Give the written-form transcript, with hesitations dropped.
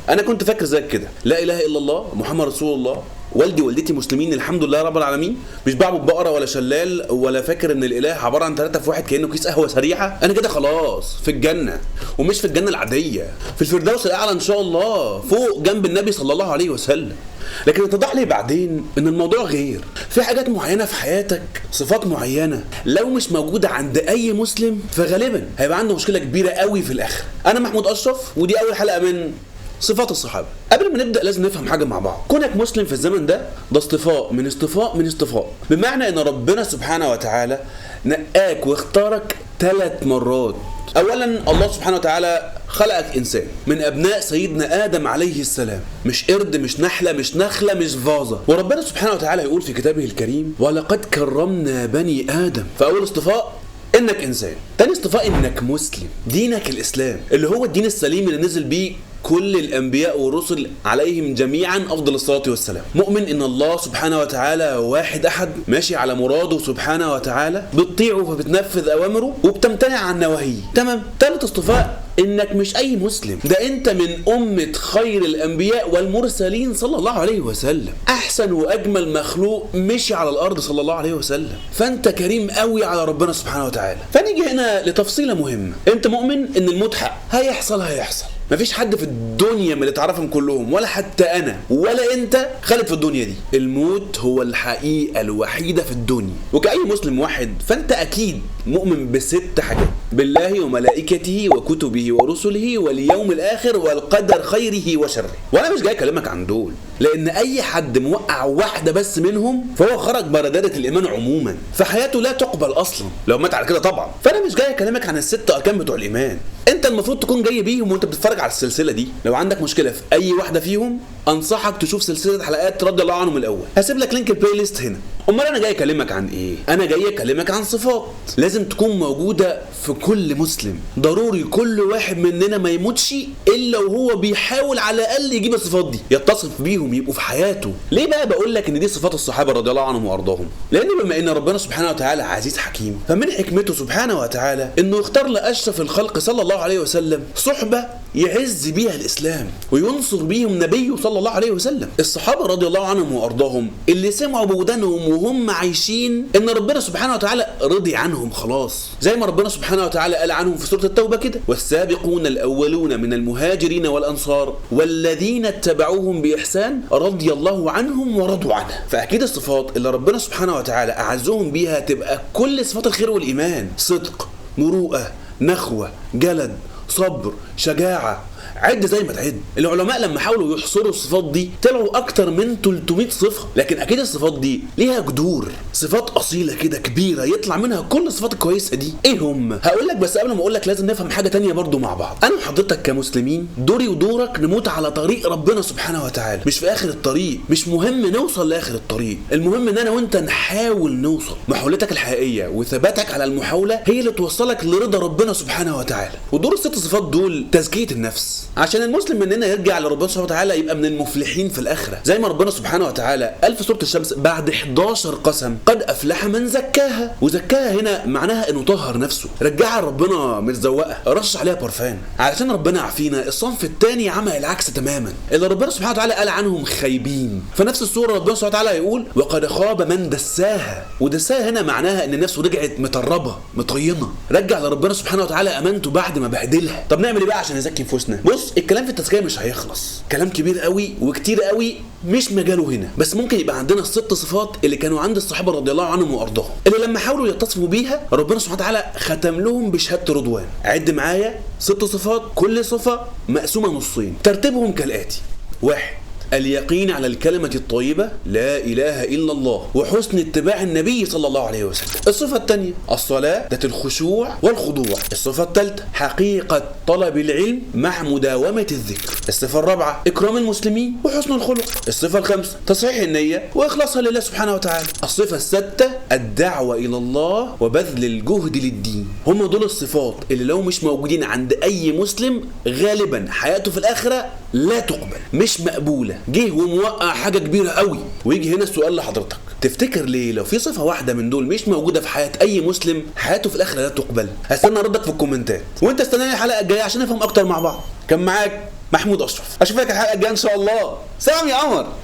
انا كنت فاكر زيك كده، لا اله الا الله محمد رسول الله، والدي والدتي مسلمين الحمد لله رب العالمين، مش بعبد بقره ولا شلال ولا فاكر ان الاله عباره عن 3 في 1 كانه كيس قهوه سريعه. انا كده خلاص في الجنه، ومش في الجنه العاديه، في الفردوس الاعلى ان شاء الله، فوق جنب النبي صلى الله عليه وسلم. لكن اتضح لي بعدين ان الموضوع غير. في حاجات معينه في حياتك، صفات معينه لو مش موجوده عند اي مسلم فغالبا هيبقى عنده مشكله كبيره قوي في الاخر. انا محمود اشرف، ودي اول حلقه من صفات الصحابه. قبل ما نبدا لازم نفهم حاجه مع بعض. كونك مسلم في الزمن ده اصطفاء من اصطفاء من اصطفاء، بمعنى ان ربنا سبحانه وتعالى نقاك واختارك 3 مرات. اولا الله سبحانه وتعالى خلقك انسان من ابناء سيدنا ادم عليه السلام، مش قرد مش نحله مش نخله مش فازه. وربنا سبحانه وتعالى يقول في كتابه الكريم ولقد كرمنا بني ادم. فاول اصطفاء انك انسان. تاني اصطفاء انك مسلم، دينك الاسلام اللي هو الدين السليم اللي نزل بيه كل الانبياء والرسل عليهم جميعا افضل الصلاه والسلام. مؤمن ان الله سبحانه وتعالى واحد احد، ماشي على مراده سبحانه وتعالى، بتطيعه فبتنفذ اوامره وبتمتنع عن نواهيه. تمام. ثالث اصطفاء انك مش اي مسلم، ده انت من امه خير الانبياء والمرسلين صلى الله عليه وسلم، احسن واجمل مخلوق مشي على الارض صلى الله عليه وسلم. فانت كريم قوي على ربنا سبحانه وتعالى. فنيجي هنا لتفصيله مهمه. انت مؤمن ان الموت حق، هيحصل. مفيش حد في الدنيا من اللي تعرفهم كلهم، ولا حتى انا ولا انت، خالد في الدنيا دي. الموت هو الحقيقه الوحيده في الدنيا. وكأي مسلم واحد فانت اكيد مؤمن ب6 حاجات: بالله وملائكته وكتبه ورسله واليوم الاخر والقدر خيره وشره. وانا مش جاي اكلمك عن دول، لان اي حد موقع واحده بس منهم فهو خرج بره دايره الايمان عموما، فحياته لا تقبل اصلا لو مات على كده طبعا. فانا مش جاي اكلمك عن ال6 اركان بتوع الايمان، انت المفروض تكون جاي بيهم وانت بتتفرج على السلسله دي. لو عندك مشكله في اي واحده فيهم انصحك تشوف سلسله حلقات رضي الله عنهم الاول، هسيب لك لينك البلاي ليست هنا. امال انا جاي اكلمك عن ايه؟ انا جاي اكلمك عن صفات لازم تكون موجوده في كل مسلم. ضروري كل واحد مننا ما يموتش الا وهو بيحاول على الاقل يجيب الصفات دي، يتصف بيهم، يبقوا في حياته. ليه بقى بقول لك ان دي صفات الصحابه رضي الله عنهم وارضاهم؟ لان بما ان ربنا سبحانه وتعالى عزيز حكيم، فمن حكمته سبحانه وتعالى انه يختار لاشرف الخلق صلى الله عليه وسلم صحبه يعز بيها الاسلام وينصر بيهم نبيه صلى الله عليه وسلم. الصحابه رضي الله عنهم وارضاهم اللي سمعوا بودانهم وهم عايشين ان ربنا سبحانه وتعالى رضي عنهم خلاص، زي ما ربنا سبحانه وتعالى قال عنهم في سوره التوبه كده: والسابقون الاولون من المهاجرين والانصار والذين اتبعوهم باحسان رضي الله عنهم ورضوا عنه. فاكيد الصفات اللي ربنا سبحانه وتعالى اعزهم بيها تبقى كل صفات الخير والايمان: صدق، مروءه، نخوه، جلد، صبر، شجاعه. عد زي ما تعد. العلماء لما حاولوا يحصروا الصفات دي طلعوا اكتر من 300 صفه، لكن اكيد الصفات دي ليها جذور، صفات اصيله كده كبيره يطلع منها كل الصفات الكويسه دي. ايه هم؟ هقول لك، بس قبل ما اقول لك لازم نفهم حاجه تانية برضو مع بعض. انا وحضرتك كمسلمين دوري ودورك نموت على طريق ربنا سبحانه وتعالى، مش في اخر الطريق. مش مهم نوصل لاخر الطريق، المهم ان انا وانت نحاول نوصل. محاولتك الحقيقيه وثباتك على المحاوله هي اللي توصلك لرضا ربنا سبحانه وتعالى. ودور ال6 صفات دول تزكيه النفس، عشان المسلم مننا يرجع لربنا سبحانه وتعالى يبقى من المفلحين في الاخره. زي ما ربنا سبحانه وتعالى قال في سوره الشمس بعد 11 قسم: قد افلح من زكاها. وزكاها هنا معناها انه طهر نفسه، رجعها لربنا متزوقه، رش عليها برفان. علشان ربنا يعافينا الصنف الثاني عمل العكس تماما، اللي ربنا سبحانه وتعالى قال عنهم خايبين. في نفس السوره ربنا سبحانه وتعالى يقول: وقد خاب من دساها. ودساها هنا معناها ان النفس رجعت متربه مطينه، رجع لربنا سبحانه وتعالى امانته بعد ما بهدلها. طب نعمل ايه بقى عشان نزكي نفوسنا؟ بص، الكلام في التزكيه مش هيخلص، كلام كبير قوي وكتير قوي مش مجاله هنا، بس ممكن يبقى عندنا ال6 صفات اللي كانوا عند الصحابه رضي الله عنهم وارضاهم، اللي لما حاولوا يتصفوا بيها ربنا سبحانه وتعالى ختم لهم بشهاده رضوان. عد معايا 6 صفات، كل صفه مقسومه نصين، ترتيبهم كالاتي: 1. اليقين على الكلمة الطيبة لا إله إلا الله وحسن اتباع النبي صلى الله عليه وسلم. الصفة الثانية الصلاة ذات الخشوع والخضوع. الصفة الثالثة حقيقة طلب العلم مع مداومة الذكر. الصفة الرابعة إكرام المسلمين وحسن الخلق. الصفة الخامسة تصحيح النية وإخلاصها لله سبحانه وتعالى. الصفة السادسة الدعوة إلى الله وبذل الجهد للدين. هم دول الصفات اللي لو مش موجودين عند أي مسلم غالبا حياته في الآخرة لا تقبل، مش مقبولة. جه وموقع حاجة كبيرة قوي. ويجي هنا السؤال لحضرتك: تفتكر ليه لو في صفة واحدة من دول مش موجودة في حياة أي مسلم حياته في الآخرة لا تقبل؟ هستنى ردك في الكومنتات، وانت استناني الحلقة الجاية عشان نفهم أكتر مع بعض. كان معاك محمود اشرف. اشوفك الحلقه الجايه ان شاء الله. سلام يا قمر.